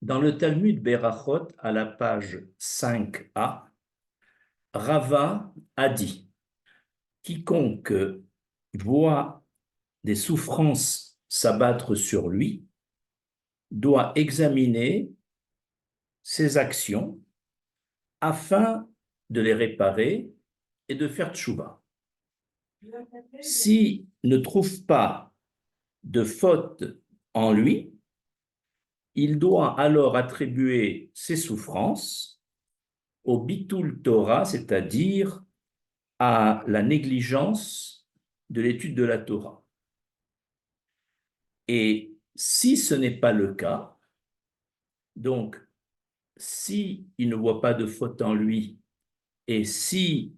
Dans le Talmud Berachot, à la page 5a, Rava a dit « Quiconque voit des souffrances s'abattre sur lui doit examiner ses actions afin de les réparer et de faire tchouva. S'il ne trouve pas de faute en lui, il doit alors attribuer ses souffrances au bitul Torah, c'est-à-dire à la négligence de l'étude de la Torah. Et si ce n'est pas le cas, donc si il ne voit pas de faute en lui et si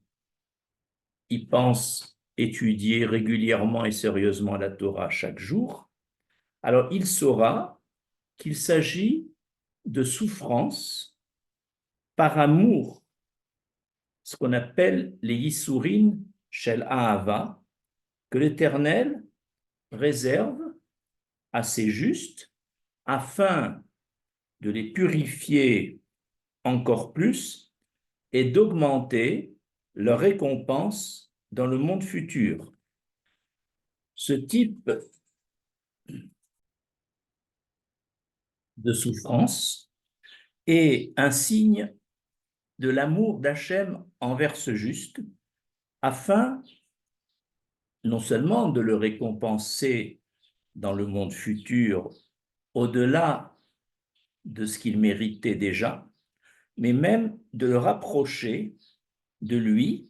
il pense étudier régulièrement et sérieusement la Torah chaque jour, alors il saura qu'il s'agit de souffrance par amour, ce qu'on appelle les Yisourin Shel Ahava, que l'Éternel réserve à ses justes afin de les purifier encore plus et d'augmenter leur récompense dans le monde futur. Ce type de souffrance est un signe de l'amour d'Hachem envers ce juste, afin non seulement de le récompenser dans le monde futur au-delà de ce qu'il méritait déjà, mais même de le rapprocher de lui,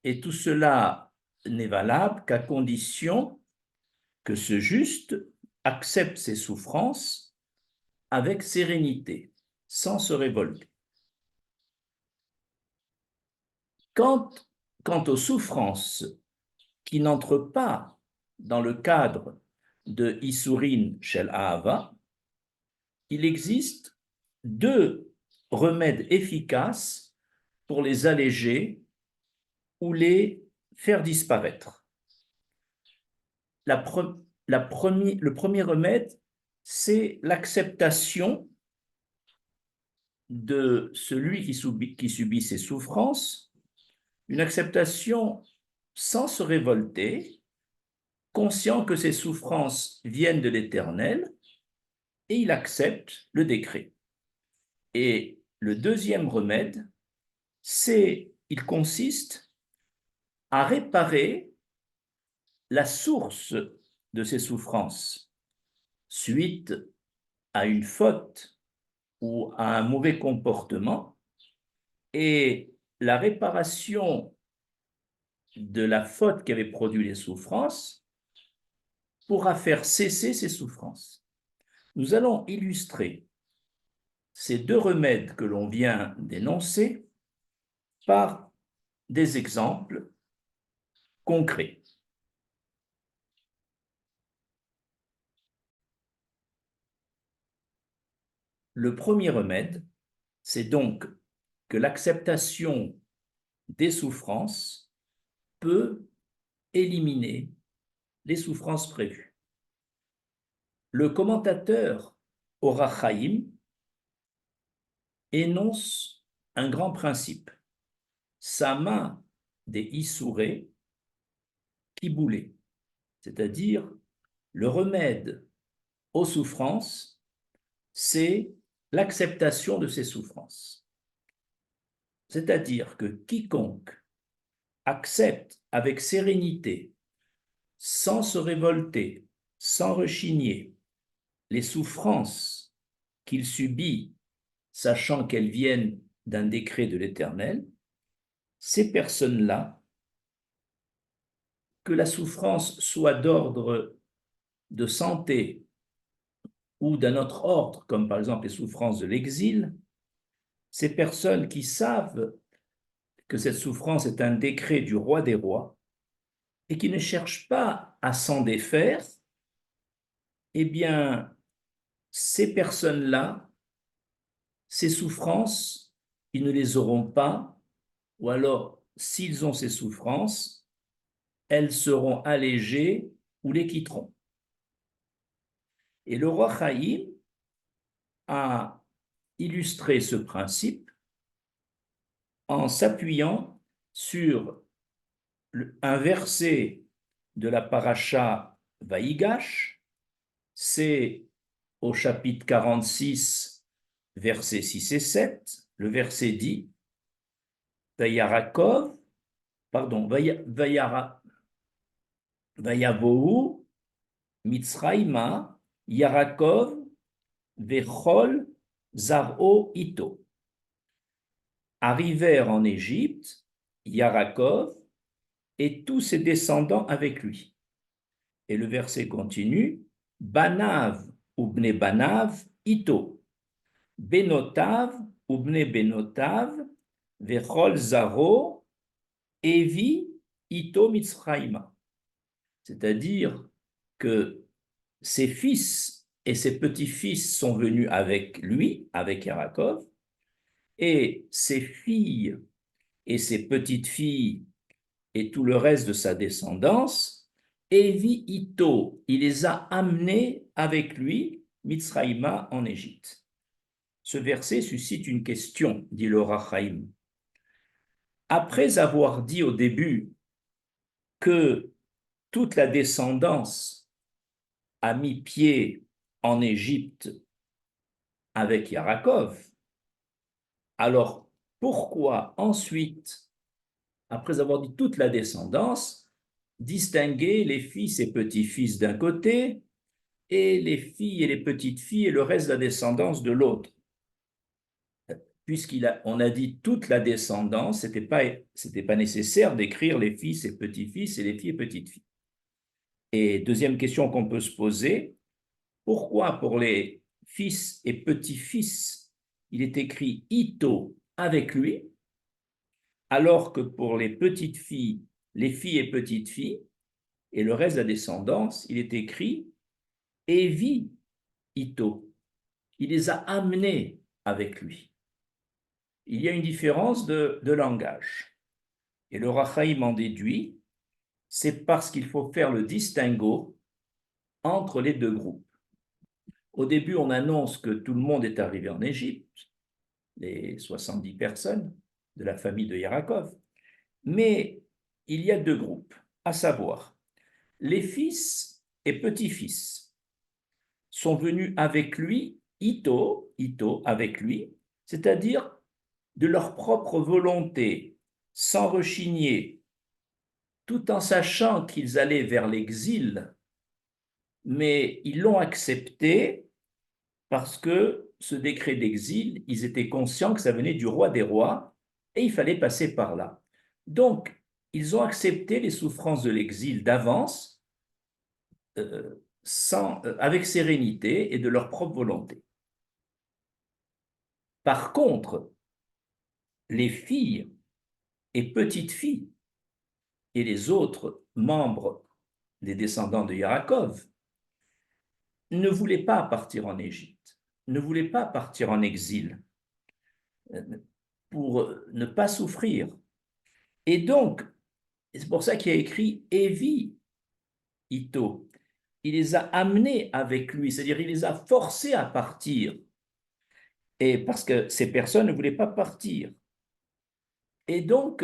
et tout cela n'est valable qu'à condition que ce juste accepte ses souffrances avec sérénité, sans se révolter. Quant aux souffrances qui n'entrent pas dans le cadre de Issourin Shel Ahava, il existe deux remèdes efficaces pour les alléger ou les faire disparaître. Le premier remède, c'est l'acceptation de celui qui subit ces souffrances, une acceptation sans se révolter, conscient que ces souffrances viennent de l'Éternel, et il accepte le décret. Et le deuxième remède, il consiste à réparer la source de ces souffrances suite à une faute ou à un mauvais comportement, et la réparation de la faute qui avait produit les souffrances pourra faire cesser ces souffrances. Nous allons illustrer ces deux remèdes que l'on vient d'énoncer par des exemples concrets. Le premier remède, c'est donc que l'acceptation des souffrances peut éliminer les souffrances prévues. Le commentateur Orach Chaim énonce un grand principe. Sama des Issouré qui boulait, c'est-à-dire le remède aux souffrances, c'est l'acceptation de ces souffrances. C'est-à-dire que quiconque accepte avec sérénité, sans se révolter, sans rechigner, les souffrances qu'il subit, sachant qu'elles viennent d'un décret de l'Éternel, ces personnes-là, que la souffrance soit d'ordre de santé ou d'un autre ordre, comme par exemple les souffrances de l'exil, ces personnes qui savent que cette souffrance est un décret du roi des rois et qui ne cherchent pas à s'en défaire, eh bien, ces personnes-là, ces souffrances, ils ne les auront pas, ou alors, s'ils ont ces souffrances, elles seront allégées ou les quitteront. Et le roi Chaim a illustré ce principe en s'appuyant sur un verset de la paracha Vaïgash, c'est au chapitre 46, versets 6 et 7, le verset dit Vayarakov, pardon, Vayavohu, Mitzraïma, Yarakov, Vechol, Zaro, Ito. Arrivèrent en Égypte, Yarakov et tous ses descendants avec lui. Et le verset continue, Banav ubne Banav, Ito. Benotav ubne Benotav, Vechol, Zaro, Evi, Ito, Mitzraïma. C'est-à-dire que ses fils et ses petits-fils sont venus avec lui, avec Yarakov, et ses filles et ses petites-filles et tout le reste de sa descendance, Evi Ito, il les a amenés avec lui, Mitzraïma, en Égypte. Ce verset suscite une question, dit le Rachaim. Après avoir dit au début que toute la descendance a mis pied en Égypte avec Yarakov, alors pourquoi ensuite, après avoir dit toute la descendance, distinguer les fils et petits-fils d'un côté et les filles et les petites-filles et le reste de la descendance de l'autre? Puisqu'on a dit toute la descendance, c'était pas nécessaire d'écrire les fils et petits-fils et les filles et petites-filles. Et deuxième question qu'on peut se poser, pourquoi pour les fils et petits-fils, il est écrit Ito avec lui, alors que pour les petites filles, les filles et petites filles, et le reste de la descendance, il est écrit Evi Ito. Il les a amenés avec lui. Il y a une différence de langage. Et le Rachaïm en déduit, c'est parce qu'il faut faire le distinguo entre les deux groupes. Au début, on annonce que tout le monde est arrivé en Égypte, les 70 personnes de la famille de Yarakov. Mais il y a deux groupes, à savoir, les fils et petits-fils sont venus avec lui, Ito, avec lui, c'est-à-dire de leur propre volonté, sans rechigner, tout en sachant qu'ils allaient vers l'exil, mais ils l'ont accepté parce que ce décret d'exil, ils étaient conscients que ça venait du roi des rois et il fallait passer par là. Donc, ils ont accepté les souffrances de l'exil d'avance, avec sérénité et de leur propre volonté. Par contre, les filles et petites filles et les autres membres des descendants de Yarakov ne voulaient pas partir en Égypte, ne voulaient pas partir en exil pour ne pas souffrir. Et donc, c'est pour ça qu'il a écrit Evi Ito. Il les a amenés avec lui, c'est-à-dire il les a forcés à partir. Et parce que ces personnes ne voulaient pas partir. Et donc,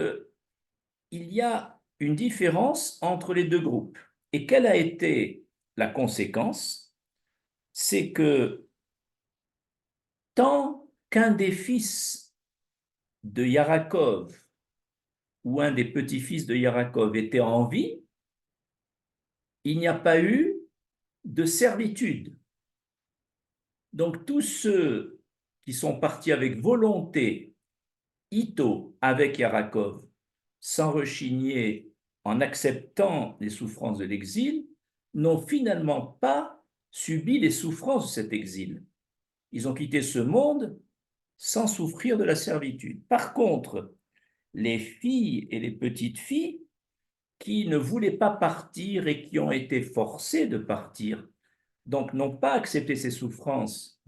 il y a une différence entre les deux groupes. Et quelle a été la conséquence? C'est que tant qu'un des fils de Yarakov ou un des petits-fils de Yarakov était en vie, il n'y a pas eu de servitude. Donc tous ceux qui sont partis avec volonté, Ito avec Yarakov, sans rechigner, en acceptant les souffrances de l'exil, n'ont finalement pas subi les souffrances de cet exil. Ils ont quitté ce monde sans souffrir de la servitude. Par contre, les filles et les petites filles qui ne voulaient pas partir et qui ont été forcées de partir, donc n'ont pas accepté ces souffrances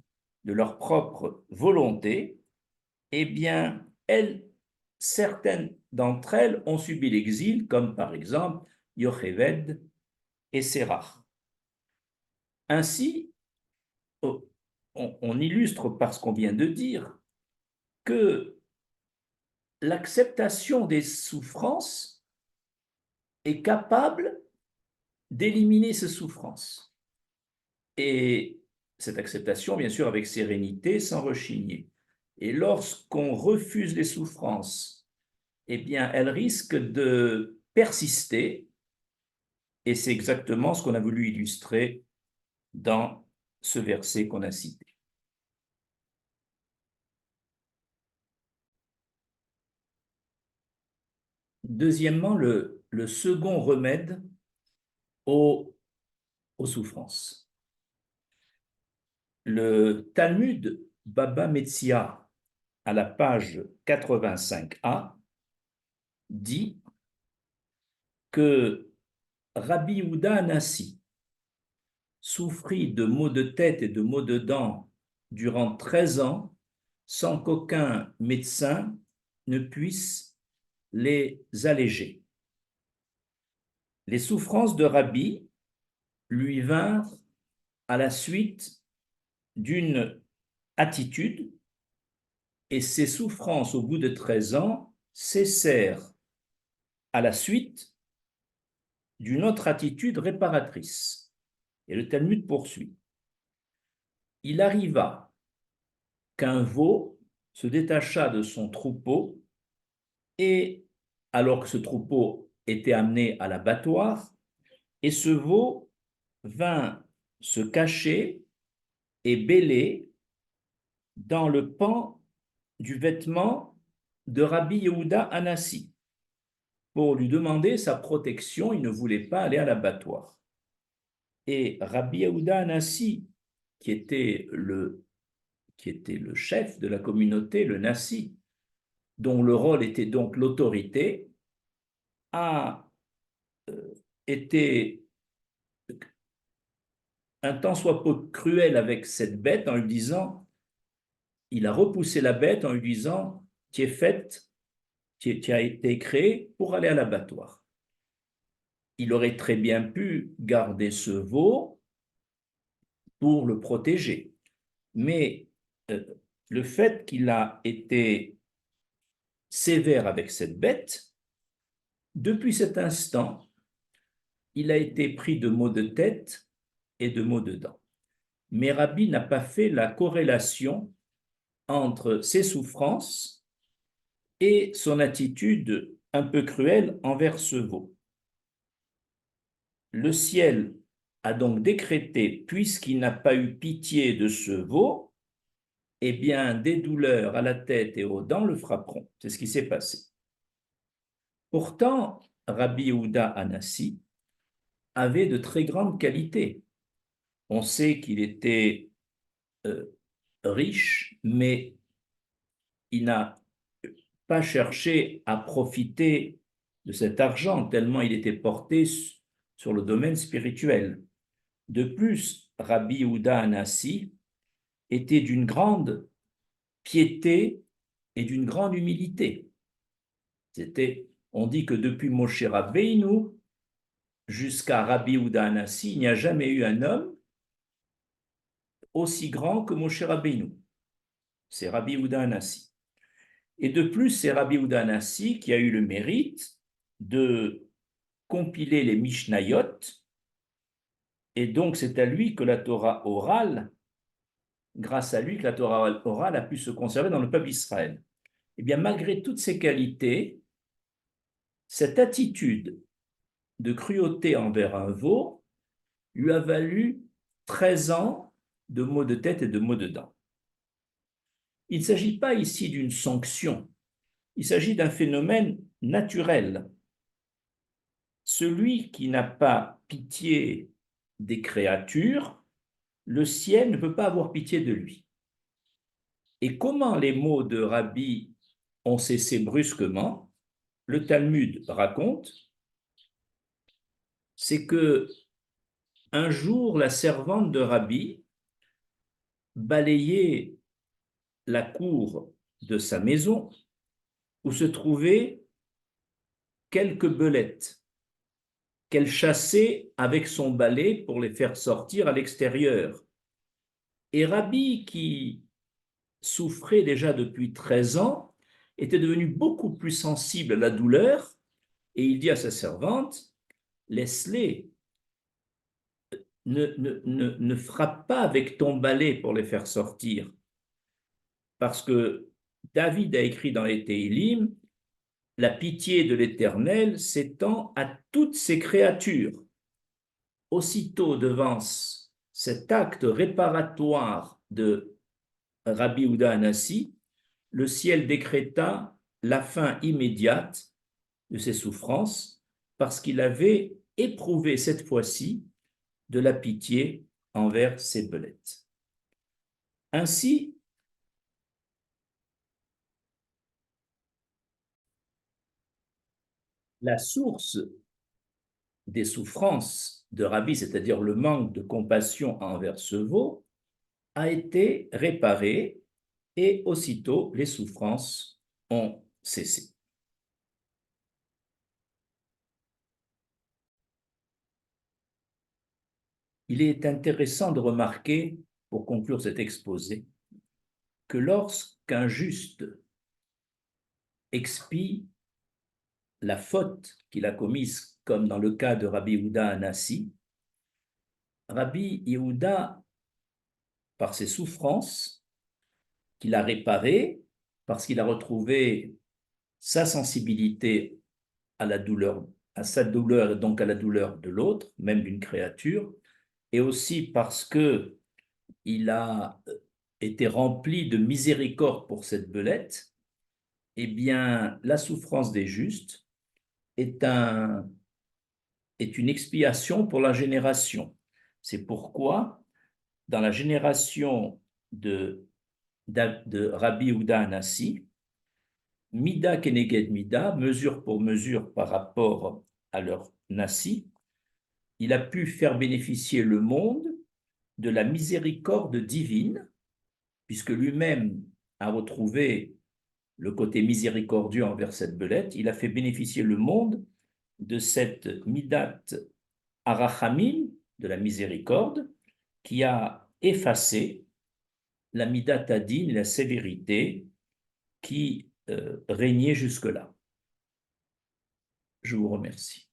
de leur propre volonté, eh bien, certaines d'entre elles ont subi l'exil, comme par exemple Yocheved et Sérach. Ainsi, on illustre par ce qu'on vient de dire que l'acceptation des souffrances est capable d'éliminer ces souffrances. Et cette acceptation, bien sûr, avec sérénité, sans rechigner. Et lorsqu'on refuse les souffrances, eh bien, elles risquent de persister. Et c'est exactement ce qu'on a voulu illustrer dans ce verset qu'on a cité. Deuxièmement, le second remède aux souffrances. Le Talmud Baba Metzia, à la page 85a, dit que Rabbi Yehuda Hanassi souffrit de maux de tête et de maux de dents durant 13 ans sans qu'aucun médecin ne puisse les alléger. Les souffrances de Rabbi lui vinrent à la suite d'une attitude, et ces souffrances au bout de 13 ans cessèrent à la suite d'une autre attitude réparatrice. Et le Talmud poursuit. Il arriva qu'un veau se détacha de son troupeau, et alors que ce troupeau était amené à l'abattoir, et ce veau vint se cacher et bêler dans le pan du vêtement de Rabbi Yehuda Hanassi pour lui demander sa protection. Il ne voulait pas aller à l'abattoir. Et Rabbi Yehuda Hanassi, qui était le chef de la communauté, le Nassi, dont le rôle était donc l'autorité, a été un tant soit peu cruel avec cette bête en lui disant, il a repoussé la bête en lui disant, tu es faite, tu as été créé pour aller à l'abattoir. Il aurait très bien pu garder ce veau pour le protéger. Mais le fait qu'il a été sévère avec cette bête, depuis cet instant, il a été pris de maux de tête et de maux de dents. Mais Rabbi n'a pas fait la corrélation entre ses souffrances et son attitude un peu cruelle envers ce veau. Le ciel a donc décrété, puisqu'il n'a pas eu pitié de ce veau, eh bien, des douleurs à la tête et aux dents le frapperont. C'est ce qui s'est passé. Pourtant, Rabbi Yehuda Hanassi avait de très grandes qualités. On sait qu'il était riche, mais il n'a pas cherché à profiter de cet argent, tellement il était porté sur le domaine spirituel. De plus, Rabbi Yehuda Hanassi était d'une grande piété et d'une grande humilité. On dit que depuis Moshe Rabbeinu jusqu'à Rabbi Yehuda Hanassi, il n'y a jamais eu un homme aussi grand que Moshe Rabbeinu. C'est Rabbi Yehuda Hanassi. Et de plus, c'est Rabbi Yehuda Hanassi qui a eu le mérite de compiler les Mishnayot, et donc c'est à lui que la Torah orale, grâce à lui que la Torah orale a pu se conserver dans le peuple d'Israël. Eh bien, malgré toutes ces qualités, cette attitude de cruauté envers un veau lui a valu 13 ans de maux de tête et de maux de dents. Il ne s'agit pas ici d'une sanction, il s'agit d'un phénomène naturel. Celui qui n'a pas pitié des créatures, le ciel ne peut pas avoir pitié de lui. Et comment les mots de Rabbi ont cessé brusquement? Le Talmud raconte, c'est que un jour, la servante de Rabbi balayait la cour de sa maison où se trouvaient quelques belettes qu'elle chassait avec son balai pour les faire sortir à l'extérieur. Et Rabbi, qui souffrait déjà depuis 13 ans, était devenu beaucoup plus sensible à la douleur, et il dit à sa servante, laisse-les, ne frappe pas avec ton balai pour les faire sortir, parce que David a écrit dans les Téhilim, la pitié de l'Éternel s'étend à toutes ses créatures. Aussitôt devant cet acte réparatoire de Rabbi Houda Anassi, le ciel décréta la fin immédiate de ses souffrances parce qu'il avait éprouvé cette fois-ci de la pitié envers ses belettes. Ainsi, la source des souffrances de Rabbi, c'est-à-dire le manque de compassion envers ce veau, a été réparée et aussitôt les souffrances ont cessé. Il est intéressant de remarquer, pour conclure cet exposé, que lorsqu'un juste expie la faute qu'il a commise, comme dans le cas de Rabbi Yehuda Anassi, Rabbi Yehuda, par ses souffrances, qu'il a réparées, parce qu'il a retrouvé sa sensibilité à la douleur, à sa douleur et donc à la douleur de l'autre, même d'une créature, et aussi parce que il a été rempli de miséricorde pour cette belette, eh bien, la souffrance des justes est une expiation pour la génération. C'est pourquoi, dans la génération de Rabbi Houda Anassi, Mida Keneged Mida, mesure pour mesure par rapport à leur Nassi, il a pu faire bénéficier le monde de la miséricorde divine, puisque lui-même a retrouvé le côté miséricordieux envers cette belette, il a fait bénéficier le monde de cette Midat Arachamim, de la miséricorde, qui a effacé la Midat Adin, la sévérité qui régnait jusque-là. Je vous remercie.